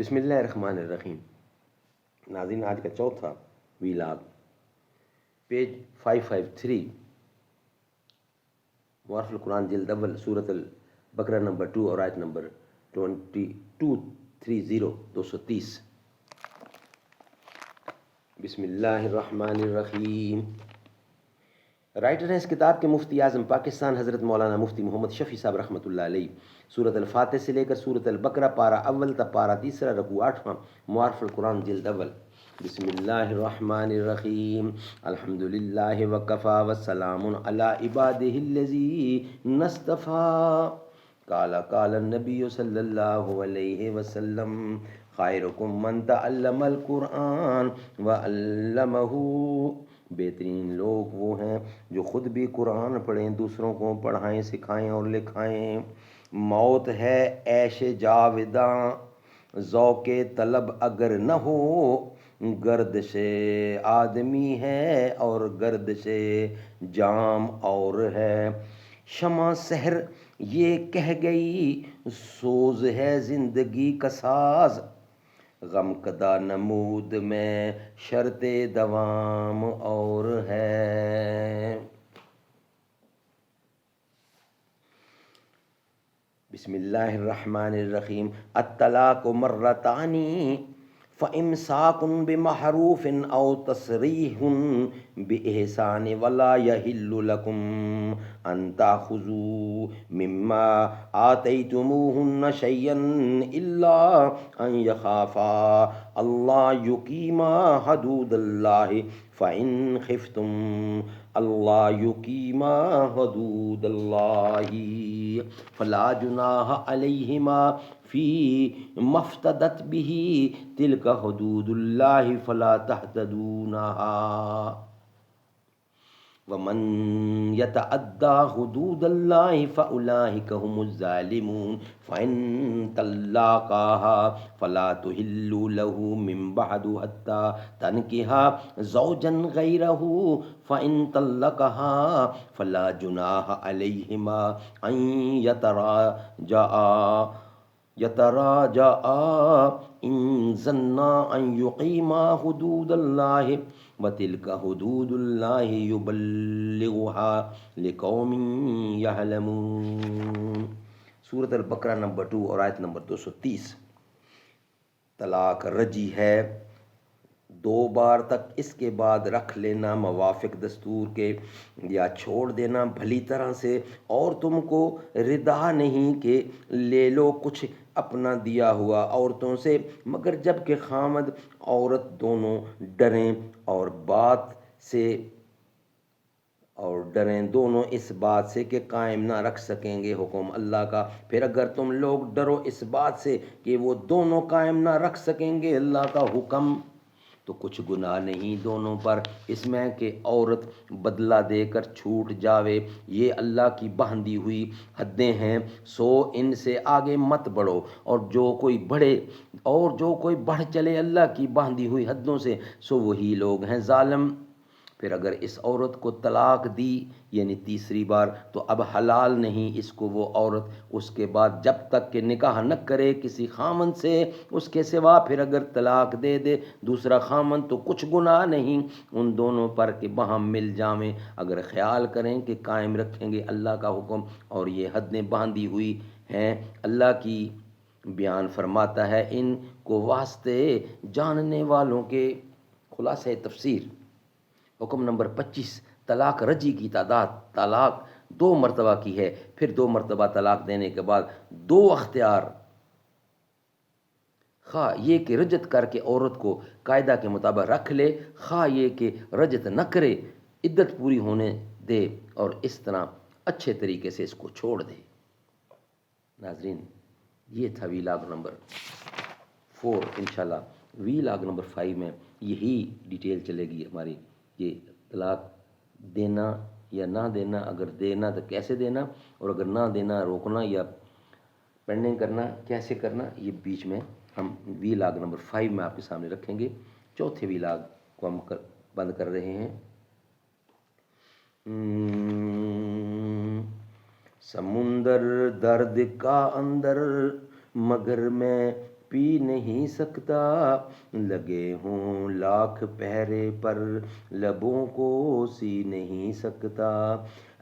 بسم اللہ الرحمن الرحیم۔ ناظرین، آج کا چوتھا ویلاگ، پیج 553، معارف القرآن جلد اول، سورۃ البقرہ نمبر 2 اور آیت نمبر 230۔ بسم اللہ الرحمن الرحیم۔ رائٹر ہیں اس کتاب کے مفتی اعظم پاکستان حضرت مولانا مفتی محمد شفیع صاحب رحمۃ اللہ علیہ۔ سورۃ الفاتح سے لے کر سورۃ البقرہ پارہ اول تا پارہ تیسرا، رکوع 8واں، معارف القرآن جلد اول۔ بسم اللہ الرحمن الرحیم۔ الحمد للہ وکفی وسلام علی عبادہ الذین اصطفیٰ۔ قال النبی صلی اللہ علیہ وسلم، خیرکم من تعلم القرآن وعلمہ۔ بہترین لوگ وہ ہیں جو خود بھی قرآن پڑھیں، دوسروں کو پڑھائیں، سکھائیں اور لکھائیں۔ موت ہے عیش جاوداں، ذوق طلب اگر نہ ہو، گردش آدمی ہے اور گردش جام اور ہے۔ شمع سحر یہ کہہ گئی، سوز ہے زندگی کا ساز، غم کدہ نمود میں شرط دوام اور ہے۔ بسم اللہ الرحمن الرحیم۔ الطلاق مرتان فامساک بمعروف او تسریح باحسان ولا یحل لکم ان تأخذوا مما آتیتموہن شیئا الا ان یخافا اللہ یقیما حدود اللہ فإن خفتم اللہ یقیما حدود اللہ فلا جناح علیہما فی مفتدت به تلک حدود اللہ فلا تحتدونہا ومن یتعدی حدود اللہ فاولئک هم الظالمون فإن طلقاها فلا تحل له من بعد حتى تنكح زوجا غيره فإن طلقها فلا جناح عليهما أن يتراجعا إن ظنا أن يقيما حدود الله وَتِلْكَ حُدُودُ اللَّهِ يُبَلِّغُهَا لِقَوْمٍ يَعْلَمُونَ۔ سورۃ البقرہ نمبر 2 اور آیت نمبر 230۔ طلاق رجی ہے 2 بار تک، اس کے بعد رکھ لینا موافق دستور کے یا چھوڑ دینا بھلی طرح سے، اور تم کو ردا نہیں کہ لے لو کچھ اپنا دیا ہوا عورتوں سے، مگر جب کہ خامد عورت دونوں ڈریں دونوں اس بات سے کہ قائم نہ رکھ سکیں گے حکم اللہ کا۔ پھر اگر تم لوگ ڈرو اس بات سے کہ وہ دونوں قائم نہ رکھ سکیں گے اللہ کا حکم، تو کچھ گناہ نہیں دونوں پر اس میں کہ عورت بدلہ دے کر چھوٹ جاوے، یہ اللہ کی باندھی ہوئی حدیں ہیں، سو ان سے آگے مت بڑھو، اور جو کوئی بڑھ چلے اللہ کی باندھی ہوئی حدوں سے، سو وہی لوگ ہیں ظالم۔ پھر اگر اس عورت کو طلاق دی یعنی تیسری بار، تو اب حلال نہیں اس کو وہ عورت اس کے بعد جب تک کہ نکاح نہ کرے کسی خامن سے اس کے سوا۔ پھر اگر طلاق دے دے دوسرا خامن تو کچھ گناہ نہیں ان دونوں پر کہ باہم مل جاویں، اگر خیال کریں کہ قائم رکھیں گے اللہ کا حکم، اور یہ حدیں باندھی ہوئی ہیں اللہ کی۔ بیان فرماتا ہے ان کو واسطے جاننے والوں کے۔ خلاصہ تفسیر۔ حکم نمبر 25۔ طلاق رجی کی تعداد طلاق 2 مرتبہ کی ہے، پھر 2 مرتبہ طلاق دینے کے بعد 2 اختیار، خواہ یہ کہ رجت کر کے عورت کو قاعدہ کے مطابق رکھ لے، خواہ یہ کہ رجت نہ کرے، عدت پوری ہونے دے اور اس طرح اچھے طریقے سے اس کو چھوڑ دے۔ ناظرین، یہ تھا ویلاگ نمبر 4۔ انشاءاللہ ویلاگ نمبر 5 میں یہی ڈیٹیل چلے گی ہماری، یہ طلاق دینا یا نہ دینا، اگر دینا تو کیسے دینا، اور اگر نہ دینا روکنا یا پینڈنگ کرنا کیسے کرنا، یہ بیچ میں ہم ویلاگ نمبر 5 میں آپ کے سامنے رکھیں گے۔ چوتھے ویلاگ کو ہم بند کر رہے ہیں۔ سمندر درد کا اندر مگر میں پی نہیں سکتا، لگے ہوں لاکھ پہرے پر لبوں کو سی نہیں سکتا۔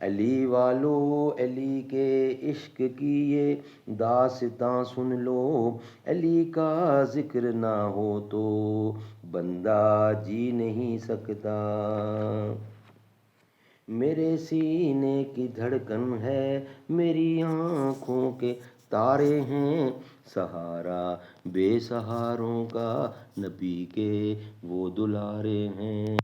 علی والو علی کے عشق کی یہ داستاں سن لو، علی کا ذکر نہ ہو تو بندہ جی نہیں سکتا۔ میرے سینے کی دھڑکن ہے، میری آنکھوں کے تارے ہیں، سہارا بے سہاروں کا نبی کے وہ دلارے ہیں۔